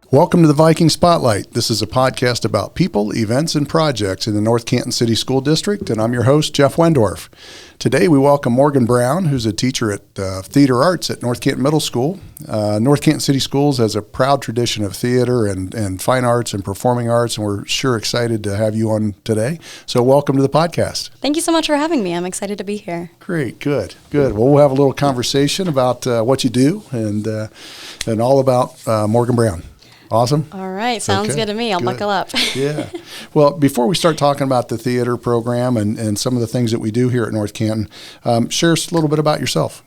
Welcome to the Viking Spotlight. This is a podcast about people, events, and projects in the North Canton City School District, and I'm your host, Jeff Wendorf. Today we welcome Morgan Brown, who's a teacher at Theater Arts at North Canton Middle School. North Canton City Schools has a proud tradition of theater and fine arts and performing arts, and we're sure excited to have you on today. So welcome to the podcast. Thank you so much for having me. I'm excited to be here. Great, good. Well, we'll have a little conversation about what you do and all about Morgan Brown. Awesome. All right. Sounds good to me. I'll buckle up. Yeah. Well, before we start talking about the theater program and some of the things that we do here at North Canton, share us a little bit about yourself.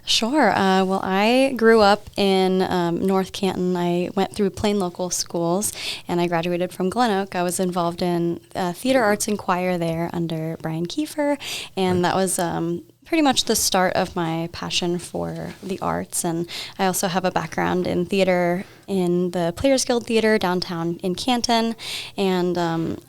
Sure. Well, I grew up in North Canton. I went through plain local schools, and I graduated from Glen Oak. I was involved in theater arts and choir there under Brian Kiefer, and that was pretty much the start of my passion for the arts. And I also have a background in theater in the Players Guild Theater downtown in Canton. And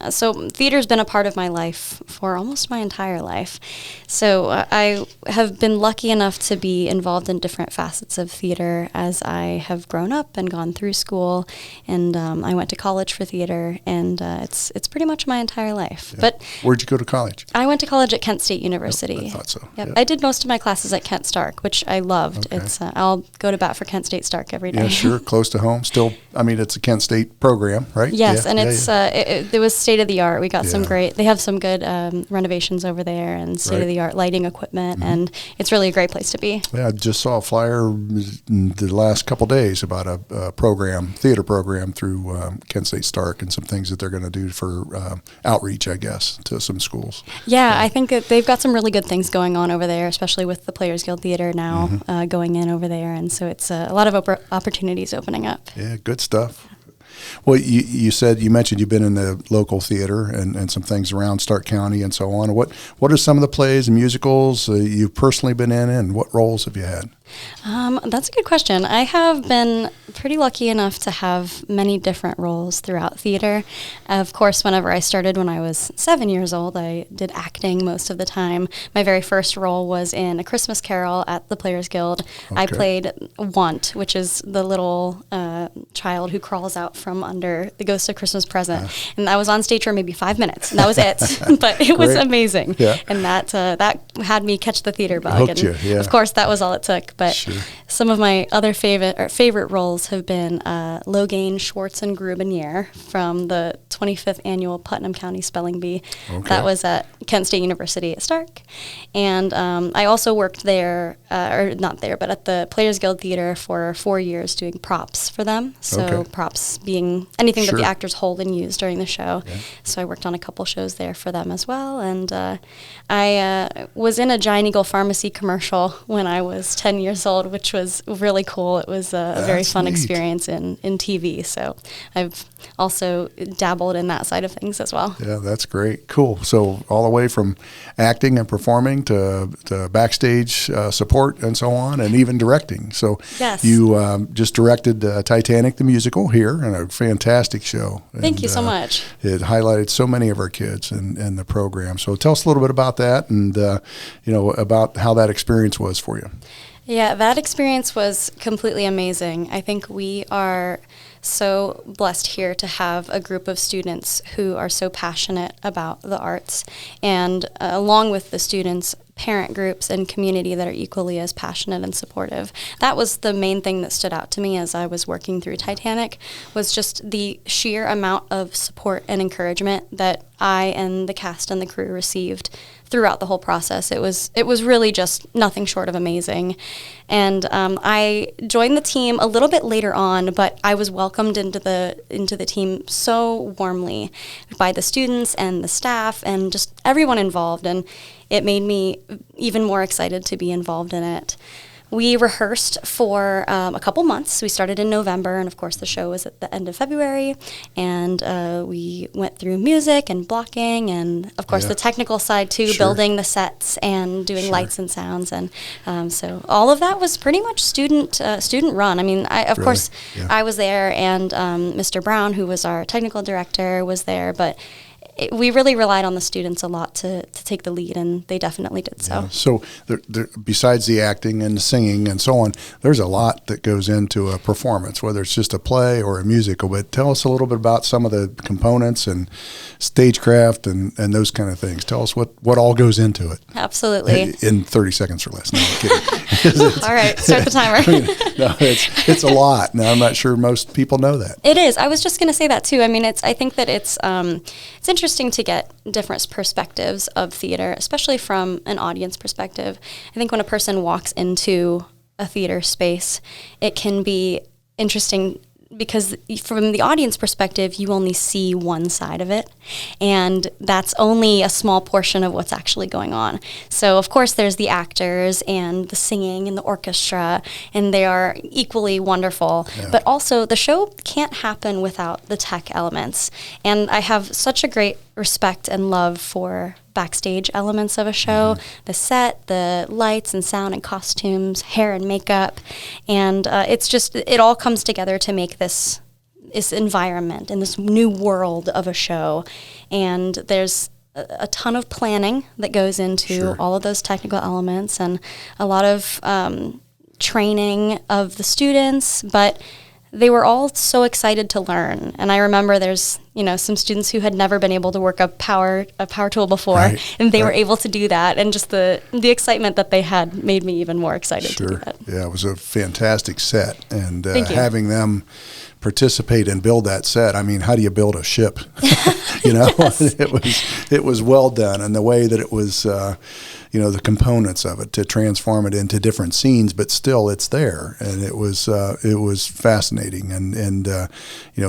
so theater's been a part of my life for almost my entire life. So I have been lucky enough to be involved in different facets of theater as I have grown up and gone through school. And I went to college for theater, and it's pretty much my entire life. Yeah. But where'd you go to college? I went to college at Kent State University. Yep, I thought so. Yep. I did most of my classes at Kent Stark, which I loved. Okay. It's I'll go to bat for Kent State Stark every day. Yeah, sure. Close to home. Still, I mean, it's a Kent State program, right? Yes, yeah, and it's it was state of the art. We got some great. They have some good renovations over there and state of the art lighting equipment, and it's really a great place to be. Yeah, I just saw a flyer in the last couple days about a theater program through Kent State Stark, and some things that they're going to do for outreach, I guess, to some schools. Yeah, I think that they've got some really good things going on over there, especially with the Players Guild Theater now going in over there, and so it's a lot of opportunities opening up. Yeah, good stuff. Well, you mentioned you've been in the local theater and some things around Stark County and so on. What are some of the plays and musicals you've personally been in, and what roles have you had? That's a good question. I have been pretty lucky enough to have many different roles throughout theater. Of course, whenever I started when I was 7 years old, I did acting most of the time. My very first role was in A Christmas Carol at the Players Guild. Okay. I played Want, which is the little child who crawls out from under the Ghost of Christmas Present. And I was on stage for maybe 5 minutes, and that was it. But it was amazing. Yeah. And that had me catch the theater bug. Hooked you, yeah. Of course, that was all it took. But some of my other favorite roles have been Logain, Schwartz, and Grubenier from the 25th Annual Putnam County Spelling Bee. Okay. That was at Kent State University at Stark. And I also worked there, or not there, but at the Players Guild Theater for 4 years doing props for them. So props being anything that the actors hold and use during the show. Yeah. So I worked on a couple shows there for them as well. And I was in a Giant Eagle Pharmacy commercial when I was 10 years old, which was really cool. It was a very fun experience in TV. So I've also dabbled in that side of things as well. Yeah, that's great. Cool. So all the way from acting and performing to backstage support and so on, and even directing. So you just directed Titanic the Musical here, and a fantastic show. Thank you so much. It highlighted so many of our kids in the program. So tell us a little bit about that, and about how that experience was for you. Yeah, that experience was completely amazing. I think we are so blessed here to have a group of students who are so passionate about the arts, and along with the students, parent groups and community that are equally as passionate and supportive. That was the main thing that stood out to me as I was working through Titanic, was just the sheer amount of support and encouragement that I and the cast and the crew received throughout the whole process. It was really just nothing short of amazing. And I joined the team a little bit later on, but I was welcomed into the team so warmly by the students and the staff and just everyone involved, and it made me even more excited to be involved in it. We rehearsed for a couple months. We started in November, and of course the show was at the end of February, and we went through music and blocking, and of course the technical side too, building the sets and doing lights and sounds, and so all of that was pretty much student run. I mean, of course I was there, and Mr. Brown, who was our technical director, was there, but we really relied on the students a lot to take the lead, and they definitely did so. Yeah. So besides the acting and the singing and so on, there's a lot that goes into a performance, whether it's just a play or a musical. But tell us a little bit about some of the components and stagecraft and those kind of things. Tell us what all goes into it. Absolutely. In 30 seconds or less. No, I'm kidding. All right, start the timer. No, it's a lot. Now, I'm not sure most people know that. It is. I was just going to say that too. I mean, I think that it's interesting to get different perspectives of theater, especially from an audience perspective. I think when a person walks into a theater space, it can be interesting because from the audience perspective, you only see one side of it, and that's only a small portion of what's actually going on. So, of course, there's the actors and the singing and the orchestra, and they are equally wonderful. Yeah. But also, the show can't happen without the tech elements. And I have such a great respect and love for backstage elements of a show, the set, the lights and sound and costumes, hair and makeup, and it all comes together to make this environment and this new world of a show. And there's a ton of planning that goes into all of those technical elements, and a lot of training of the students, but they were all so excited to learn. And I remember there's, some students who had never been able to work a power tool before, and they were able to do that. And just the excitement that they had made me even more excited to do that. Yeah, it was a fantastic set. And having them participate and build that set, I mean, how do you build a ship? Yes. It was well done, and the way that it was, the components of it to transform it into different scenes, but still it's there, and it was fascinating, and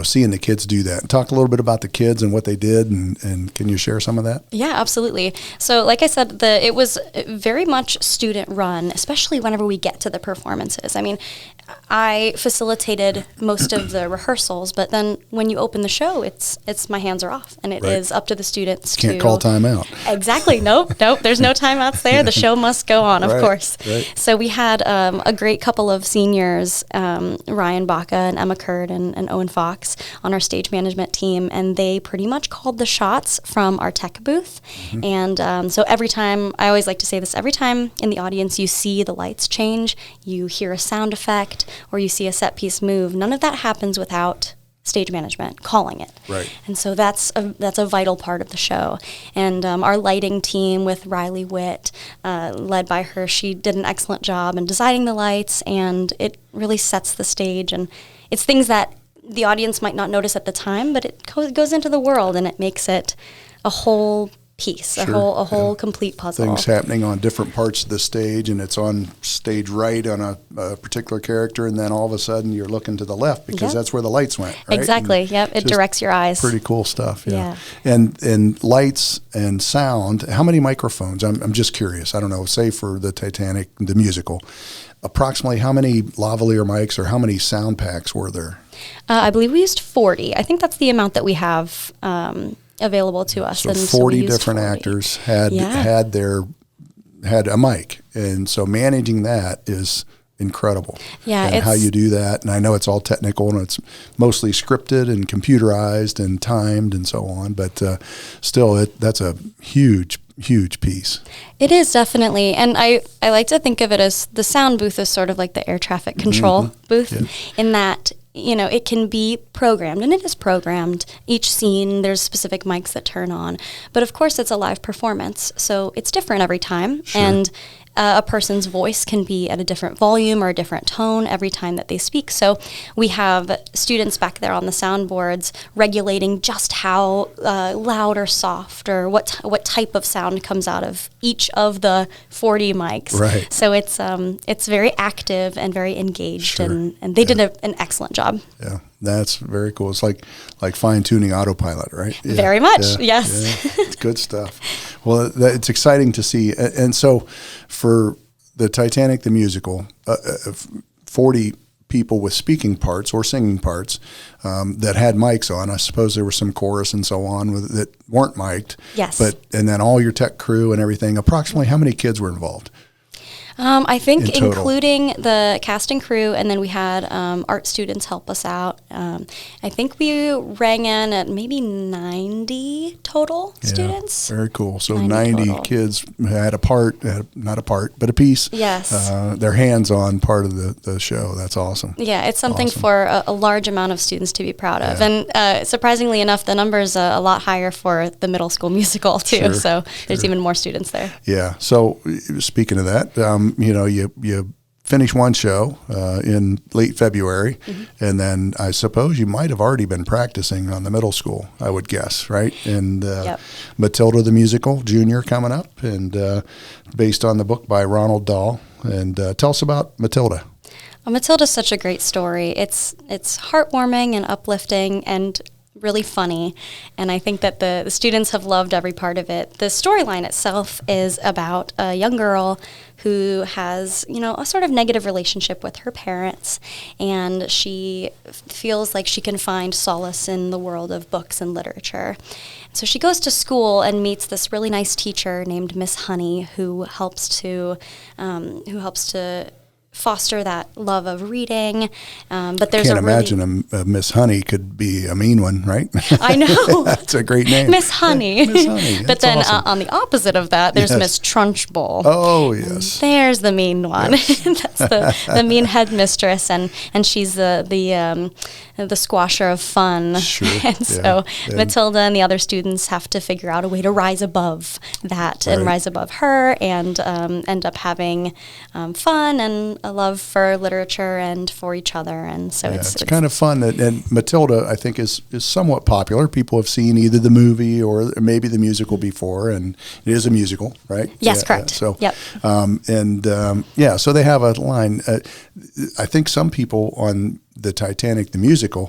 seeing the kids do that. Talk a little bit about the kids and what they did, and can you share some of that? Yeah, absolutely. So, like I said, it was very much student run, especially whenever we get to the performances. I mean, I facilitated most of the rehearsals, but then when you open the show, it's my hands are off, and it is up to the students. Can't call time out. Exactly. Nope. There's no timeouts there. The show must go on, of course. Right. So we had a great couple of seniors, Ryan Baca and Emma Curd and Owen Fox, on our stage management team, and they pretty much called the shots from our tech booth. And so every time, I always like to say this, every time in the audience you see the lights change, you hear a sound effect, or you see a set piece move, none of that happens without stage management calling it. Right. And so that's a vital part of the show. And our lighting team with Riley Witt, led by her, she did an excellent job in designing the lights, and it really sets the stage. And it's things that the audience might not notice at the time, but it goes into the world, and it makes it a whole piece, a whole complete puzzle. Things happening on different parts of the stage, and it's on stage right on a particular character, and then all of a sudden you're looking to the left because that's where the lights went, right? Exactly, it directs your eyes. Pretty cool stuff, yeah. And lights and sound, how many microphones? I'm just curious. I don't know, say for the Titanic the Musical, approximately how many lavalier mics or how many sound packs were there? I believe we used 40. I think that's the amount that we have available to us. So 40 different actors had a mic, and so managing that is incredible. Yeah, and how you do that, and I know it's all technical and it's mostly scripted and computerized and timed and so on, but still, that's a huge piece. It is definitely, and I like to think of it as the sound booth is sort of like the air traffic control booth, in that it can be programmed, and it is programmed. Each scene, there's specific mics that turn on. But of course, it's a live performance, so it's different every time. And a person's voice can be at a different volume or a different tone every time that they speak. So we have students back there on the soundboards regulating just how loud or soft or what type of sound comes out of each of the 40 mics. Right. So it's very active and very engaged, and they did an excellent job. Yeah. That's very cool. It's like fine-tuning autopilot, right? Yeah. Very much, yes. Yeah. It's good stuff. Well, it's exciting to see. And so for the Titanic the Musical, 40 people with speaking parts or singing parts that had mics on. I suppose there was some chorus and so on that weren't mic'd. Yes. And then all your tech crew and everything, approximately how many kids were involved? I think in total? including the cast and crew, and then we had art students help us out. I think we rang in at maybe 90 total students. Very cool. So 90 total. kids had a piece. Yes. Their hands-on part of the show. That's awesome. Yeah, it's something Awesome. for a large amount of students to be proud of. Yeah. And surprisingly enough, the number's a lot higher for the middle school musical, too. Sure, So there's even more students there. Yeah. So speaking of that, you finish one show in late February, and then I suppose you might have already been practicing on the middle school, I would guess, right? And Yep. Matilda the Musical, Junior, coming up, and based on the book by Ronald Dahl. And tell us about Matilda. Matilda's such a great story. It's heartwarming and uplifting and really funny, and I think that the students have loved every part of it. The storyline itself is about a young girl who has, a sort of negative relationship with her parents, and she feels like she can find solace in the world of books and literature. So she goes to school and meets this really nice teacher named Miss Honey, who helps to foster that love of reading. But there's Can't imagine a Miss Honey could be a mean one, right? I know. That's a great name. Miss Honey. Miss Honey. But That's then awesome. on the opposite of that, there's Yes. Miss Trunchbull. Oh, yes. There's the mean one. Yes. That's the mean headmistress, and she's the squasher of fun. Sure. And Yeah. so And- Matilda and the other students have to figure out a way to rise above that and Right. rise above her, and end up having fun and a love for literature and for each other. And so Yeah, it's kind of fun. And Matilda, I think, is somewhat popular. People have seen either the movie or maybe the musical before, and it is a musical, right? Yes, Yeah, correct. So, Yep. So they have a line. I think some people on the Titanic the Musical,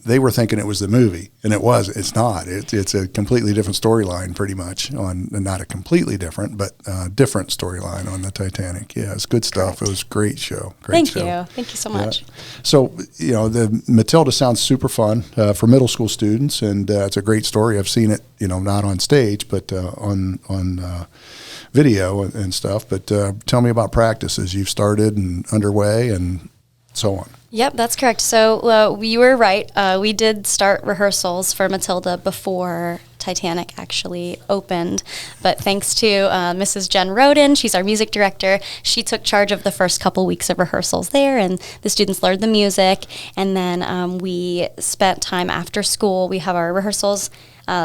they were thinking it was the movie, and it was. It's not. It's a completely different storyline, pretty much. Not a completely different, but different storyline on the Titanic. Yeah, it's good stuff. It was a great show. Thank you so much. So, the Matilda sounds super fun for middle school students, and it's a great story. I've seen it, not on stage, but on video and stuff. But tell me about practices you've started and underway and so on. Yep, that's correct. So you were right. We did start rehearsals for Matilda before Titanic actually opened. But thanks to Mrs. Jen Roden, she's our music director, she took charge of the first couple weeks of rehearsals there, and the students learned the music. And then we spent time after school. We have our rehearsals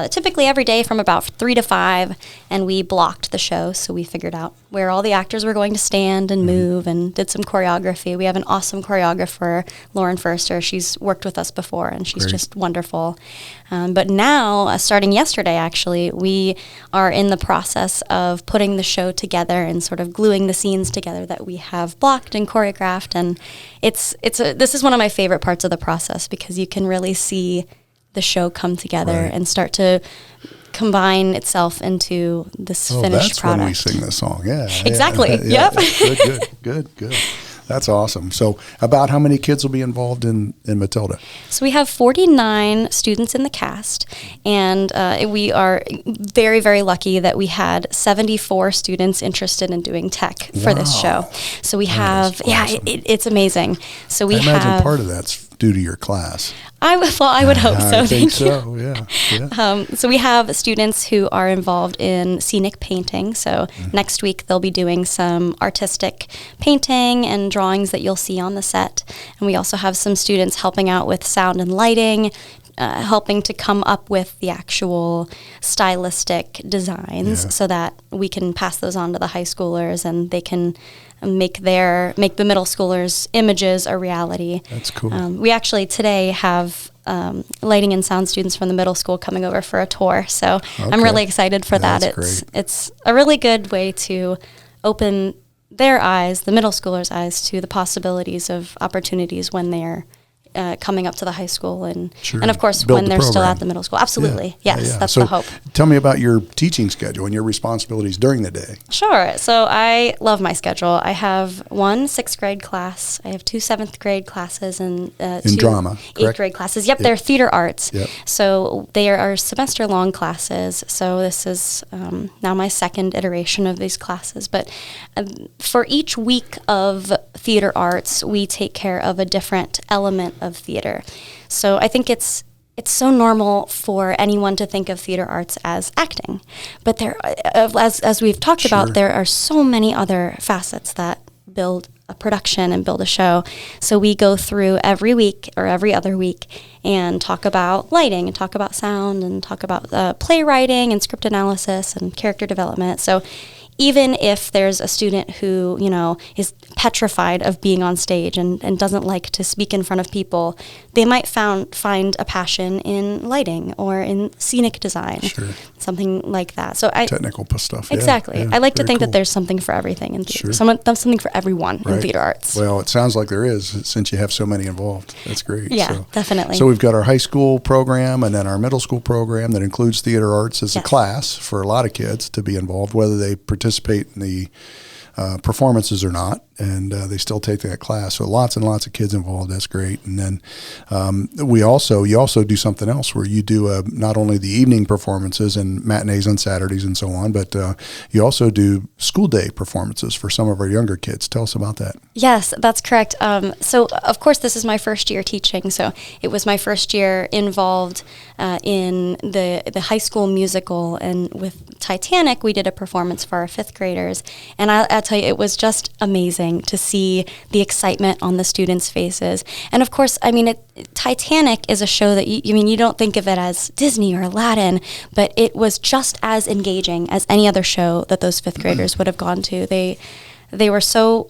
typically every day from about 3 to 5, and we blocked the show, so we figured out where all the actors were going to stand and move and did some choreography. We have an awesome choreographer, Lauren Furster. She's worked with us before, and she's Great. just wonderful. But now, starting yesterday actually, we are in the process of putting the show together and sort of gluing the scenes together that we have blocked and choreographed, and this is one of my favorite parts of the process, because you can really see the show come together Right. and start to combine itself into this finished that's product. when we sing the song. Yeah. Exactly. Yeah. Yep. Good. That's awesome. So about how many kids will be involved in Matilda? So we have 49 students in the cast, and we are very, very lucky that we had 74 students interested in doing tech for this Wow. show. So we That have, is awesome. it's amazing. So we I imagine have, part of that's due to your class. I would hope so. I think Thank you. so. Yeah. So we have students who are involved in scenic painting. So next week they'll be doing some artistic painting and drawings that you'll see on the set. And we also have some students helping out with sound and lighting, helping to come up with the actual stylistic designs, Yeah. so that we can pass those on to the high schoolers and they can make the middle schoolers' images a reality. That's cool. We actually today have lighting and sound students from the middle school coming over for a tour, so I'm Okay. really excited for that. That's It's great. it's a really good way to open their eyes, the middle schoolers' eyes, to the possibilities of opportunities when they're coming up to the high school and Sure. of course Build when the they're still program. at the middle school. Absolutely. Yeah. Yes, Yeah. that's So the hope. tell me about your teaching schedule and your responsibilities during the day. Sure. So I love my schedule. I have one 6th grade class. I have 2 7th grade classes and two drama, 8th correct? grade classes. Yep, they're theater arts. Yep. So they are semester long classes. So this is now my second iteration of these classes. But for each week of theater arts, we take care of a different element of theater. So I think it's so normal for anyone to think of theater arts as acting, but there, as we've talked Sure. about, there are so many other facets that build a production and build a show. So we go through every week or every other week and talk about lighting and talk about sound and talk about playwriting and script analysis and character development. So even if there's a student who, is petrified of being on stage and doesn't like to speak in front of people, they might find a passion in lighting or in scenic design, Sure. something like that. So Technical stuff. exactly. Yeah. I like to Very think cool. that there's something for everything in theater. Sure. Something for everyone in Right. theater arts. Well, it sounds like there is, since you have so many involved. That's great. Yeah, definitely. So we've got our high school program and then our middle school program that includes theater arts as a Yes. class for a lot of kids to be involved, whether they participate in the performances or not, and they still take that class. So lots and lots of kids involved. That's great. And then you also do something else where you do not only the evening performances and matinees on Saturdays and so on, but you also do school day performances for some of our younger kids. Tell us about that. Yes, that's correct. So, of course, this is my first year teaching. So it was my first year involved in the high school musical. And with Titanic, we did a performance for our 5th graders. And I'll tell you, it was just amazing to see the excitement on the students' faces. And, of course, Titanic is a show that you don't think of it as Disney or Aladdin, but it was just as engaging as any other show that those 5th graders would have gone to. They were so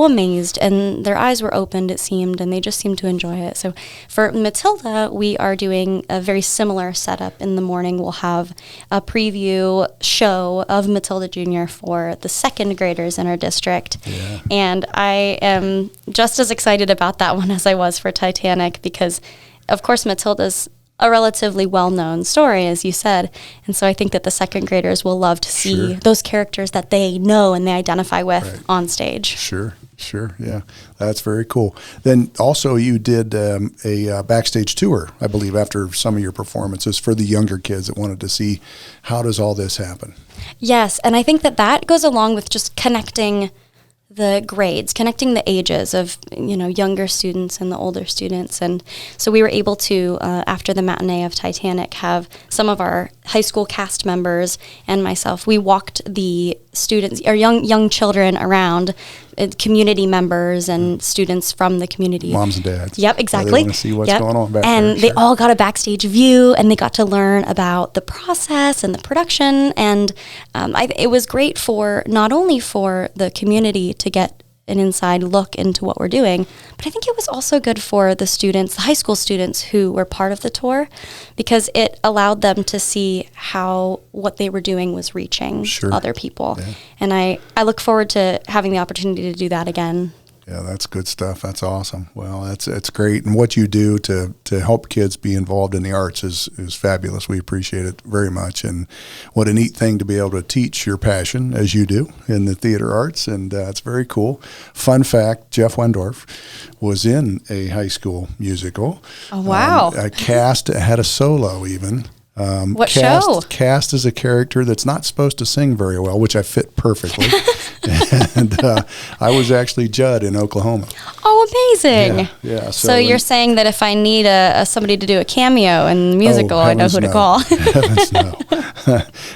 amazed, and their eyes were opened, it seemed, and they just seemed to enjoy it. So for Matilda, we are doing a very similar setup. In the morning, we'll have a preview show of Matilda Jr. for the 2nd graders in our district. Yeah. And I am just as excited about that one as I was for Titanic because, of course, Matilda's a relatively well-known story, as you said. And so I think that the 2nd graders will love to see Sure. those characters that they know and they identify with Right. on stage. Sure. Yeah, that's very cool. Then also you did a backstage tour, I believe, after some of your performances for the younger kids that wanted to see how does all this happen. Yes, and I think that goes along with just connecting the grades, connecting the ages of younger students and the older students. And so we were able to, after the matinee of Titanic, have some of our high school cast members and myself, we walked the students, or young children around, community members and students from the community. Moms and dads. Yep, They exactly. want to see what's Yep. going on back and there. they Sure. all got a backstage view, and they got to learn about the process and the production. And it was great for not only for the community to get an inside look into what we're doing, but I think it was also good for the students, the high school students who were part of the tour, because it allowed them to see how what they were doing was reaching Sure. other people. Yeah. And I look forward to having the opportunity to do that again. Yeah, that's good stuff. That's awesome. Well, that's great. And what you do to help kids be involved in the arts is fabulous. We appreciate it very much. And what a neat thing to be able to teach your passion, as you do, in the theater arts. And it's very cool. Fun fact, Jeff Wendorf was in a high school musical. Oh, wow. A cast had a solo even. What show? Cast is a character that's not supposed to sing very well, which I fit perfectly. And I was actually Judd in Oklahoma. Oh, amazing. Yeah. So you're saying that if I need somebody to do a cameo in the musical, I know who to call. Heavens no.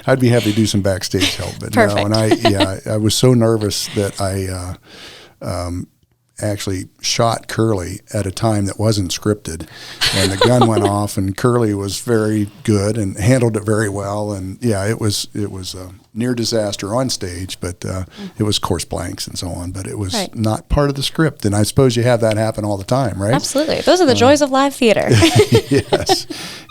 I'd be happy to do some backstage help. But Perfect. no, and I was so nervous that I actually shot Curly at a time that wasn't scripted, and the gun went off, and Curly was very good and handled it very well, and yeah, it was near disaster on stage, but it was course blanks and so on, but it was Right. not part of the script. And I suppose you have that happen all the time, right? Absolutely. Those are the joys of live theater.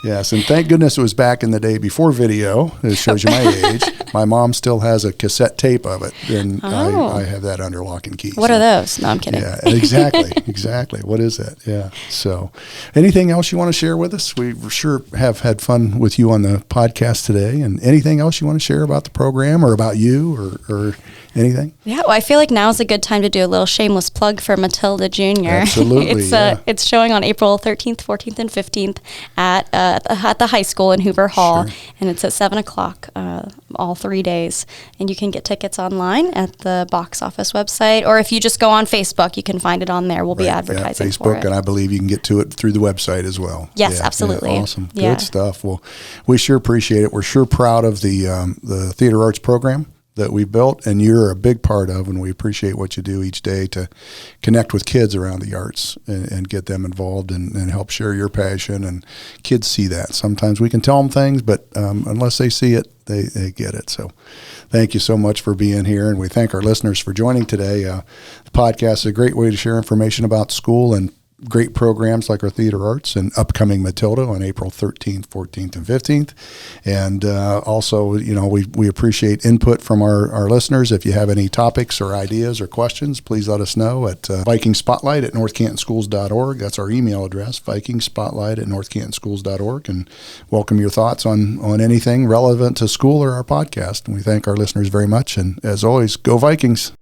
Yes. And thank goodness it was back in the day before video. It shows you my age. My mom still has a cassette tape of it, and I have that under lock and key. What are those? No, I'm kidding. Yeah, exactly. What is that? Yeah. So anything else you want to share with us? We sure have had fun with you on the podcast today. And anything else you want to share about the program or about you or anything? Yeah, well, I feel like now is a good time to do a little shameless plug for Matilda Jr. Absolutely, It's showing on April 13th, 14th, and 15th at the high school in Hoover Hall, and it's at 7 o'clock all 3 days. And you can get tickets online at the box office website, or if you just go on Facebook, you can find it on there. We'll be advertising Facebook, for it. and I believe you can get to it through the website as well. Yes, absolutely. Yeah, awesome. Yeah. Good stuff. Well, we sure appreciate it. We're sure proud of the theater arts program that we built, and you're a big part of, and we appreciate what you do each day to connect with kids around the arts and get them involved and help share your passion, and kids see that. Sometimes we can tell them things, but unless they see it, they get it. So thank you so much for being here, and we thank our listeners for joining today. The podcast is a great way to share information about school and great programs like our theater arts and upcoming Matilda on April 13th, 14th, and 15th. And also, we appreciate input from our listeners. If you have any topics or ideas or questions, please let us know at Viking Spotlight at northcantonschools.org. That's our email address, Viking Spotlight at northcantonschools.org. And welcome your thoughts on anything relevant to school or our podcast. And we thank our listeners very much. And as always, go Vikings.